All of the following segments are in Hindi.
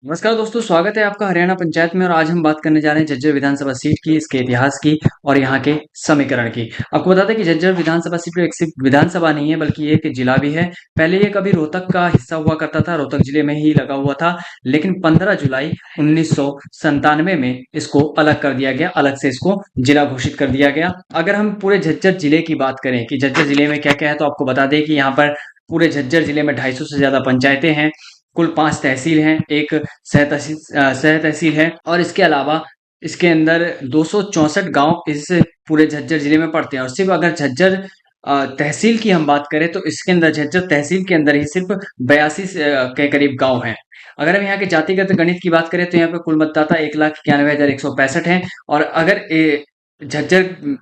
नमस्कार दोस्तों, स्वागत है आपका हरियाणा पंचायत में। और आज हम बात करने जा रहे हैं झज्जर विधानसभा सीट की, इसके इतिहास की और यहाँ के समीकरण की। आपको बता दें कि झज्जर विधानसभा सीट एक सिर्फ विधानसभा नहीं है, बल्कि ये एक जिला भी है। पहले ये कभी रोहतक का हिस्सा हुआ करता था, रोहतक जिले में ही लगा हुआ था, लेकिन 15 जुलाई 1997 में इसको अलग कर दिया गया, अलग से इसको जिला घोषित कर दिया गया। अगर हम पूरे झज्जर जिले की बात करें कि झज्जर जिले में क्या क्या है, तो आपको बता दें कि यहाँ पर पूरे झज्जर जिले में 250 से ज्यादा पंचायतें हैं, कुल 5 तहसील हैं, एक सह तहसील है, और इसके अलावा इसके अंदर 264 गांव इस पूरे झज्जर जिले में पड़ते हैं। और सिर्फ अगर झज्जर तहसील की हम बात करें, तो इसके अंदर झज्जर तहसील के अंदर ही सिर्फ 82 के करीब गांव हैं। अगर हम यहाँ के जातिगत गणित की बात करें, तो यहाँ पे कुल मतदाता 1,91,165 हैं। और अगर झज्जर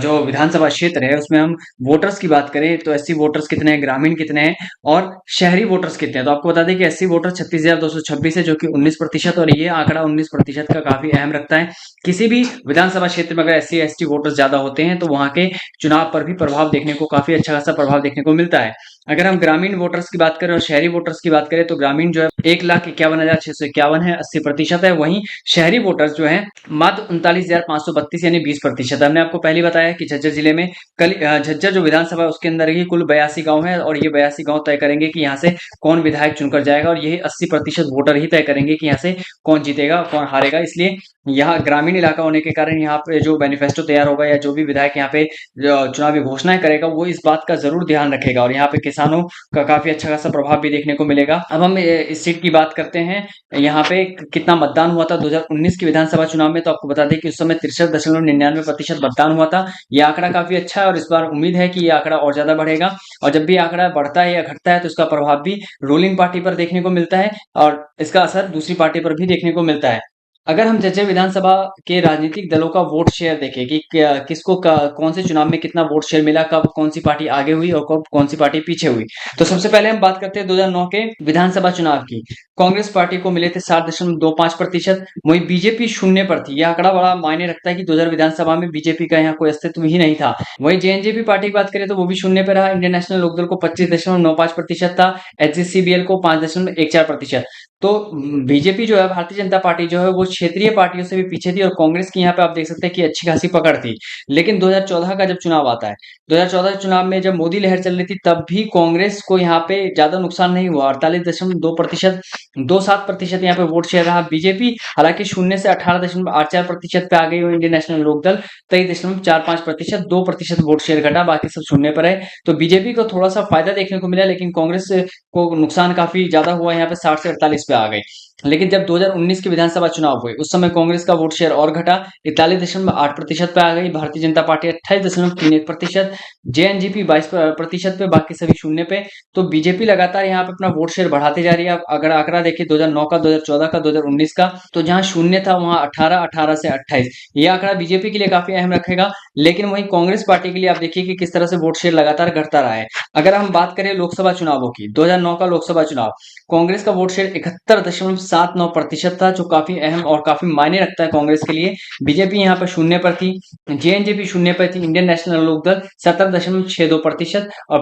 जो विधानसभा क्षेत्र है उसमें हम वोटर्स की बात करें, तो एससी वोटर्स कितने हैं, ग्रामीण कितने हैं और शहरी वोटर्स कितने हैं, तो आपको बता दें कि एससी वोटर 36,226 है, जो कि 19%। और ये आंकड़ा 19% का काफी अहम रखता है। किसी भी विधानसभा क्षेत्र में अगर एससी एसटी वोटर्स ज्यादा होते हैं, तो वहां के चुनाव पर भी प्रभाव देखने को, काफी अच्छा खासा प्रभाव देखने को मिलता है। अगर हम ग्रामीण वोटर्स की बात करें और शहरी वोटर्स की बात करें, तो ग्रामीण जो है 1,51,651 है, 80% है। वहीं शहरी वोटर्स जो है मात्र 39,532 यानी 20% है। हमने आपको पहले बताया कि झज्जर जिले में झज्जर जो विधानसभा है उसके अंदर ही कुल 82 गांव है, और ये 82 गांव तय करेंगे कि यहाँ से कौन विधायक चुनकर जाएगा, और यही 80% वोटर ही तय करेंगे कि यहाँ से कौन जीतेगा कौन हारेगा। इसलिए यहाँ ग्रामीण इलाका होने के कारण यहाँ पे जो मैनिफेस्टो तैयार होगा या जो भी विधायक यहाँ पे चुनावी घोषणाएं करेगा, वो इस बात का जरूर ध्यान रखेगा, और यहाँ पे किसानों का काफी अच्छा खासा प्रभाव भी देखने को मिलेगा। अब हम इस सीट की बात करते हैं, यहाँ पे कितना मतदान हुआ था 2019 के विधानसभा चुनाव में। तो आपको बता दें कि उस समय 63.99% मतदान हुआ था। ये आंकड़ा काफी अच्छा है, और इस बार उम्मीद है कि ये आंकड़ा और ज्यादा बढ़ेगा। और जब भी आंकड़ा बढ़ता है या घटता है, तो इसका प्रभाव भी रूलिंग पार्टी पर देखने को मिलता है, और इसका असर दूसरी पार्टी पर भी देखने को मिलता है। अगर हम जैसे विधानसभा के राजनीतिक दलों का वोट शेयर देखें कि किसको कौन से चुनाव में कितना वोट शेयर मिला, कब कौन सी पार्टी आगे हुई और कब कौन सी पार्टी पीछे हुई, तो सबसे पहले हम बात करते हैं 2009 के विधानसभा चुनाव की। कांग्रेस पार्टी को मिले थे 7.25%। वहीं बीजेपी शून्य पर थी। यह आंकड़ा बड़ा मायने रखता है कि 2000 विधानसभा में बीजेपी का यहाँ कोई अस्तित्व ही नहीं था। वहीं जेएनजेपी पार्टी की बात करें, तो वो भी शून्य पर रहा। इंडियन नेशनल लोकदल को 25.95% था, एचजीसीबीएल को 5.14%। तो बीजेपी जो है, भारतीय जनता पार्टी जो है, वो क्षेत्रीय पार्टियों से भी पीछे थी, और कांग्रेस की यहाँ पे आप देख सकते हैं कि अच्छी खासी पकड़ थी। लेकिन 2014 का जब चुनाव आता है, 2014 चुनाव में जब मोदी लहर चल रही थी, तब भी कांग्रेस को यहाँ पे ज्यादा नुकसान नहीं हुआ। 48.2%, 27% यहाँ पे वोट शेयर रहा। बीजेपी हालांकि शून्य से 18.84% पे आ गई। Indian National Lokdal 23.45%, 2% vote share घटा, बाकी सब शून्य पर है। तो बीजेपी को थोड़ा सा फायदा देखने को मिला, लेकिन कांग्रेस को नुकसान काफी ज्यादा हुआ, यहाँ पे 60 से 48 पे आ गई। लेकिन जब 2019 के विधानसभा चुनाव हुए, उस समय कांग्रेस का वोट शेयर और घटा, 41.8% पे आ गई। भारतीय जनता पार्टी 28.31%, जेएनजीपी 22% पे, बाकी सभी शून्य पे। तो बीजेपी लगातार यहाँ पे अपना वोट शेयर बढ़ाते जा रही है। अगर आंकड़ा देखिए 2009 का, 2014 का, 2019 का, तो जहां शून्य था वहां 18, 18 से 28, ये आंकड़ा बीजेपी के लिए काफी अहम रखेगा। लेकिन वहीं कांग्रेस पार्टी के लिए आप देखिए कि किस तरह से वोट शेयर लगातार घटता रहा है। अगर हम बात करें लोकसभा चुनावों की, 2009 का लोकसभा चुनाव, कांग्रेस का वोट शेयर 71.79% था, जो काफी अहम और काफी मायने रखता है कांग्रेस के लिए। बीजेपी यहाँ पर शून्य पर थी, जेएनजेपी शून्य पर थी, इंडियन नेशनल लोकदल 70.62%, और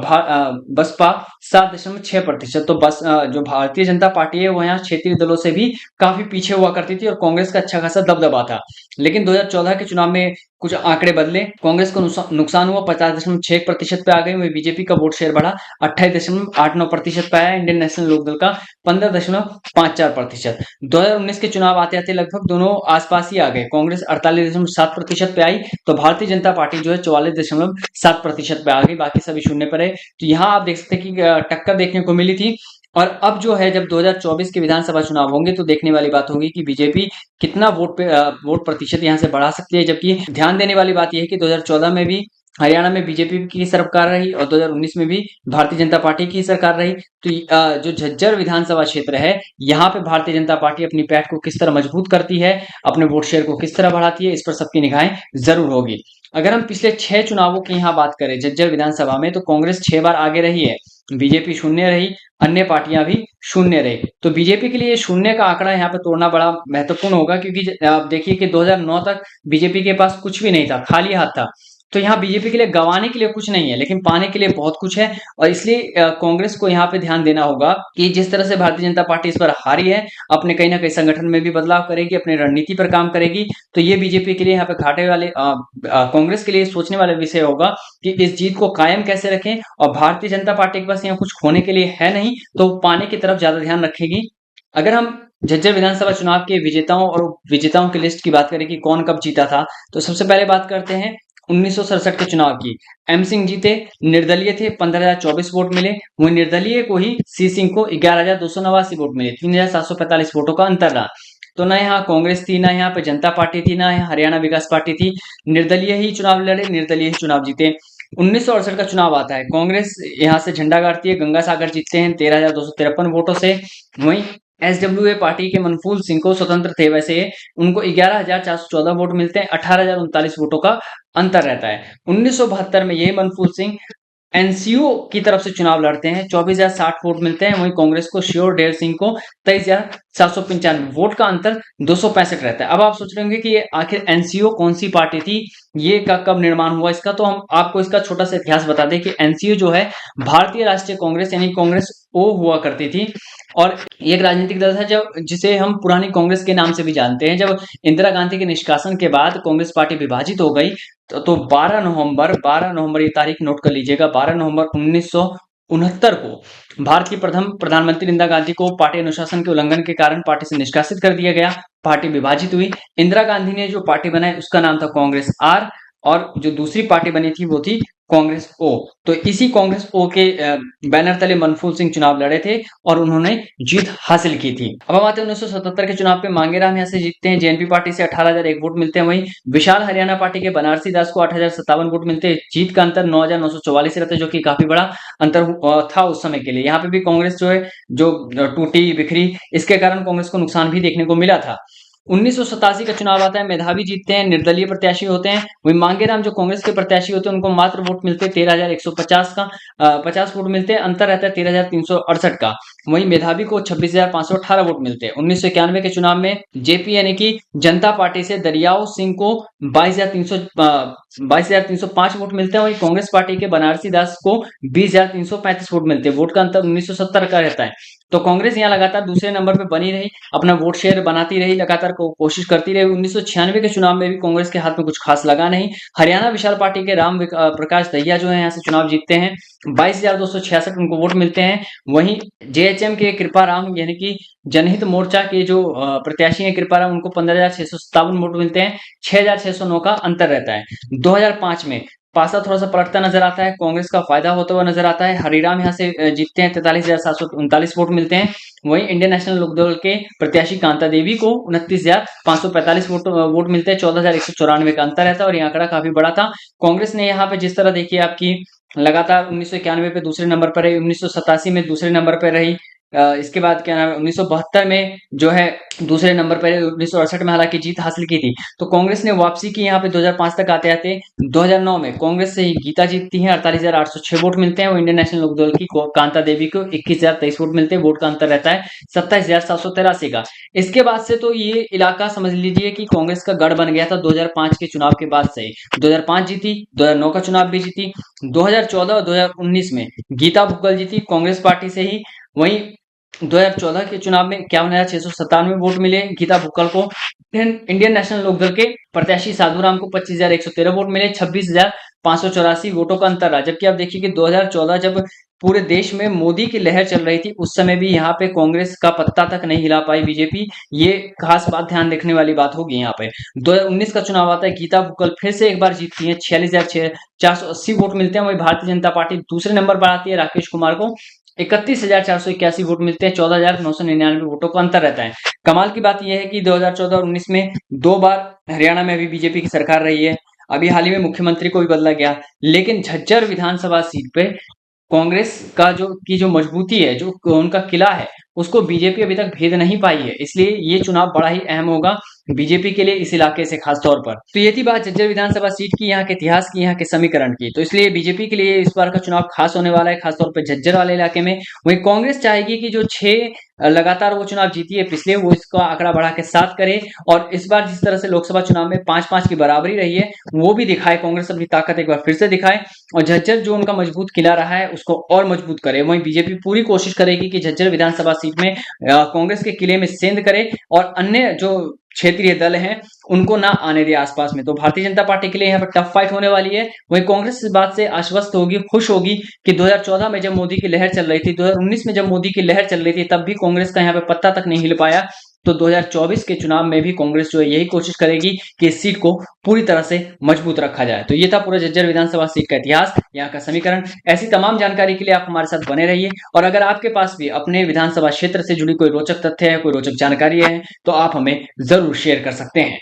बसपा 7.6%। तो बस जो भारतीय जनता पार्टी है, वो यहाँ क्षेत्रीय दलों से भी काफी पीछे हुआ करती थी, और कांग्रेस का अच्छा खासा दबदबा था। लेकिन 2014 के चुनाव में कुछ आंकड़े बदले, कांग्रेस को नुकसान हुआ, 50.6% पे आ गई। वही बीजेपी का वोट शेयर बढ़ा, 28.89% पे आया। इंडियन नेशनल लोकदल का 15.54%। 2019 के चुनाव आते आते लगभग दोनों आसपास ही आ गए। कांग्रेस 48.7% पे आई, तो भारतीय जनता पार्टी जो है 44.7% पे आ गई, बाकी सभी शून्य पर है। तो यहाँ आप देख सकते हैं कि टक्कर देखने को मिली थी। और अब जो है, जब 2024 के विधानसभा चुनाव होंगे, तो देखने वाली बात होगी कि बीजेपी कितना वोट प्रतिशत यहाँ से बढ़ा सकती है। जबकि ध्यान देने वाली बात यह है कि 2014 में भी हरियाणा में बीजेपी की सरकार रही, और 2019 में भी भारतीय जनता पार्टी की सरकार रही। तो जो झज्जर विधानसभा क्षेत्र है, यहाँ पे भारतीय जनता पार्टी अपनी पैठ को किस तरह मजबूत करती है, अपने वोट शेयर को किस तरह बढ़ाती है, इस पर सबकी निगाहें जरूर होगी। अगर हम पिछले 6 चुनावों की यहाँ बात करें झज्जर विधानसभा में, तो कांग्रेस 6 बार आगे रही है, बीजेपी शून्य रही, अन्य पार्टियां भी शून्य रही। तो बीजेपी के लिए शून्य का आंकड़ा यहाँ पे तोड़ना बड़ा महत्वपूर्ण होगा, क्योंकि आप देखिए कि 2009 तक बीजेपी के पास कुछ भी नहीं था, खाली हाथ था। तो यहाँ बीजेपी के लिए गंवाने के लिए कुछ नहीं है, लेकिन पाने के लिए बहुत कुछ है। और इसलिए कांग्रेस को यहाँ पे ध्यान देना होगा कि जिस तरह से भारतीय जनता पार्टी इस पर हारी है, अपने कहीं ना कहीं संगठन में भी बदलाव करेगी, अपनी रणनीति पर काम करेगी। तो ये बीजेपी के लिए यहाँ पे घाटे वाले कांग्रेस के लिए सोचने वाला विषय होगा कि इस जीत को कायम कैसे रखें। और भारतीय जनता पार्टी के पास यहाँ कुछ खोने के लिए है नहीं, तो पाने की तरफ ज्यादा ध्यान रखेगी। अगर हम झज्जर विधानसभा चुनाव के विजेताओं और विजेताओं की लिस्ट की बात करें कि कौन कब जीता था, तो सबसे पहले बात करते हैं 1967 के चुनाव की। एम सिंह जीते, निर्दलीय थे, 15,024 वोट मिले। वहीं निर्दलीय को ही सी सिंह को 11,289 वोट मिले, 3,745 वोटों का अंतर रहा। तो ना यहाँ कांग्रेस थी, ना यहाँ पे जनता पार्टी थी, ना यहाँ हरियाणा विकास पार्टी थी। निर्दलीय ही चुनाव लड़े, निर्दलीय ही चुनाव जीते। 1968 का चुनाव आता है, कांग्रेस यहाँ से झंडा गाड़ती है, गंगा सागर जीतते हैं 13,253 वोटों से। वहीं एसडब्ल्यूए पार्टी के मनफूल सिंह को स्वतंत्र थे वैसे, उनको 11,414 वोट मिलते हैं, 18,039 वोटों का अंतर रहता है। 1972 में ये मनफूल सिंह एनसीओ की तरफ से चुनाव लड़ते हैं, 24,060 वोट मिलते हैं। वहीं कांग्रेस को श्योर डेर सिंह को 23,795 वोट का अंतर 265 रहता है। अब आप सोच रहे होंगे कि ये आखिर एनसीओ कौन सी पार्टी थी, ये का कब निर्माण हुआ इसका, तो हम आपको इसका छोटा सा इतिहास बता दें कि एनसीओ जो है भारतीय राष्ट्रीय कांग्रेस यानी कांग्रेस ओ हुआ करती थी। और एक राजनीतिक दल था जब जिसे हम पुरानी कांग्रेस के नाम से भी जानते हैं। जब इंदिरा गांधी के निष्कासन के बाद कांग्रेस पार्टी विभाजित हो गई, तो 12 नवंबर ये तारीख नोट कर लीजिएगा, 12 नवंबर 1969 को भारत की प्रथम प्रधानमंत्री इंदिरा गांधी को पार्टी अनुशासन के उल्लंघन के कारण पार्टी से निष्कासित कर दिया गया। पार्टी विभाजित हुई। इंदिरा गांधी ने जो पार्टी बनाई उसका नाम था कांग्रेस आर, और जो दूसरी पार्टी बनी थी वो थी कांग्रेस ओ। तो इसी कांग्रेस ओ के बैनर तले मनफूल सिंह चुनाव लड़े थे और उन्होंने जीत हासिल की थी। अब हम आते हैं 1977 के चुनाव पे। मांगेराम यहाँ से जीतते हैं, जेएनपी पार्टी से 18,001 वोट मिलते हैं। वहीं विशाल हरियाणा पार्टी के बनारसी दास को 8,057 वोट मिलते हैं। जीत का अंतर 9,944 रहता है, जो कि काफी बड़ा अंतर था उस समय के लिए। यहाँ पे भी कांग्रेस जो है जो टूटी बिखरी, इसके कारण कांग्रेस को नुकसान भी देखने को मिला था। 1987 का चुनाव आता है, मेधावी जीतते हैं, निर्दलीय प्रत्याशी होते हैं। वही मांगेराम जो कांग्रेस के प्रत्याशी होते हैं उनको मात्र वोट मिलते हैं 13,150 का 50 वोट मिलते हैं, अंतर रहता है 13,368 का। वहीं मेधावी को 26,518 वोट मिलते हैं। 1991 के चुनाव में जेपी यानी कि जनता पार्टी से दरियाओ सिंह को 22,305 वोट मिलते हैं। वहीं कांग्रेस पार्टी के बनारसी दास को 20,335 वोट मिलते हैं। वोट का अंतर 1970 का रहता है। तो कांग्रेस यहाँ लगातार दूसरे नंबर पे बनी रही, अपना वोट शेयर बनाती रही, लगातार कोशिश करती रही। 1996 के चुनाव में भी कांग्रेस के हाथ में कुछ खास लगा नहीं। हरियाणा विशाल पार्टी के राम प्रकाश दहिया जो है यहाँ से चुनाव जीतते हैं, 22,266 उनको वोट मिलते हैं। वहीं जेएचएम के कृपा राम यानी कि जनहित मोर्चा के जो प्रत्याशी हैं कृपा राम, उनको 15,657 वोट मिलते हैं, 6,609 का अंतर रहता है। 2005 में पासा थोड़ा सा पलटता नजर आता है, कांग्रेस का फायदा होता हुआ नजर आता है। हरिराम यहाँ से जीतते हैं, 43,739 वोट मिलते हैं। वहीं इंडियन नेशनल लोकदल के प्रत्याशी कांता देवी को 29,545 वोट मिलते हैं, 14,194 का अंतर रहता है। और ये आंकड़ा काफी बड़ा था। कांग्रेस ने यहाँ पे जिस तरह देखिए आपकी लगातार 1991 पे दूसरे नंबर पर रही, 1987 में दूसरे नंबर पर रही, इसके बाद क्या नाम है 1972 में जो है दूसरे नंबर पर, 1968 में हालांकि जीत हासिल की थी। तो कांग्रेस ने वापसी की यहाँ पे 2005 तक आते आते। 2009 में कांग्रेस से ही गीता जीतती है, 48,806 वोट मिलते हैं। वो इंडियन नेशनल लोकदल की कांता देवी को 21,023 वोट मिलते हैं। वोट का अंतर रहता है 27,783 का। इसके बाद से तो ये इलाका समझ लीजिए कि कांग्रेस का गढ़ बन गया था 2005 के चुनाव के बाद से। 2005 जीती, 2009 का चुनाव भी जीती, 2014 और 2019 में गीता भुक्कल जीती कांग्रेस पार्टी से ही। वहीं 2014 के चुनाव में 51,697 वोट मिले गीता भुक्कल को। इंडियन नेशनल लोकदल के प्रत्याशी साधुराम को 25,113 वोट मिले, 26,584 वोटों का अंतर रहा। जबकि आप देखिए कि 2014 जब पूरे देश में मोदी की लहर चल रही थी, उस समय भी यहाँ पे कांग्रेस का पत्ता तक नहीं हिला पाई बीजेपी। ये खास बात ध्यान रखने वाली बात होगी यहाँ पे। 2019 का चुनाव आता है, गीता भुक्कल फिर से एक बार जीतती है, 46,480 वोट मिलते हैं। वही भारतीय जनता पार्टी दूसरे नंबर पर आती है, राकेश कुमार को 31,481 वोट मिलते हैं, 14,999 वोटों का अंतर रहता है। कमाल की बात यह है कि 2014 और 19 में 2 बार हरियाणा में भी बीजेपी की सरकार रही है। अभी हाल ही में मुख्यमंत्री को भी बदला गया, लेकिन झज्जर विधानसभा सीट पे कांग्रेस का जो मजबूती है, जो उनका किला है, उसको बीजेपी अभी तक भेद नहीं पाई है। इसलिए ये चुनाव बड़ा ही अहम होगा। बीजेपी के लिए इस इलाके से खास तौर पर। तो ये थी बात झज्जर विधानसभा सीट की, यहाँ के इतिहास की, यहाँ के समीकरण की। तो इसलिए बीजेपी के लिए इस बार का चुनाव खास होने वाला है, खासतौर पर झज्जर वाले इलाके में। वहीं कांग्रेस चाहेगी कि जो 6 लगातार वो चुनाव जीती है पिछले, वो इसका आंकड़ा बढ़ा के 7 करे, और इस बार जिस तरह से लोकसभा चुनाव में 5-5 की बराबरी रही है, वो भी दिखाए, कांग्रेस अपनी ताकत एक बार फिर से दिखाए, और झज्जर जो उनका मजबूत किला रहा है उसको और मजबूत करे। वहीं बीजेपी पूरी कोशिश करेगी कि झज्जर विधानसभा सीट में कांग्रेस के किले में सेंध करे, और अन्य जो क्षेत्रीय दल हैं उनको ना आने दे आसपास में। तो भारतीय जनता पार्टी के लिए यहाँ पर टफ फाइट होने वाली है। वहीं कांग्रेस इस बात से आश्वस्त होगी, खुश होगी कि 2014 में जब मोदी की लहर चल रही थी, 2019 में जब मोदी की लहर चल रही थी, तब भी कांग्रेस का यहाँ पे पत्ता तक नहीं हिल पाया। तो 2024 के चुनाव में भी कांग्रेस जो है यही कोशिश करेगी कि इस सीट को पूरी तरह से मजबूत रखा जाए। तो ये था पूरा झज्जर विधानसभा सीट का इतिहास, यहाँ का समीकरण। ऐसी तमाम जानकारी के लिए आप हमारे साथ बने रहिए, और अगर आपके पास भी अपने विधानसभा क्षेत्र से जुड़ी कोई रोचक तथ्य है, कोई रोचक जानकारी है, तो आप हमें जरूर शेयर कर सकते हैं।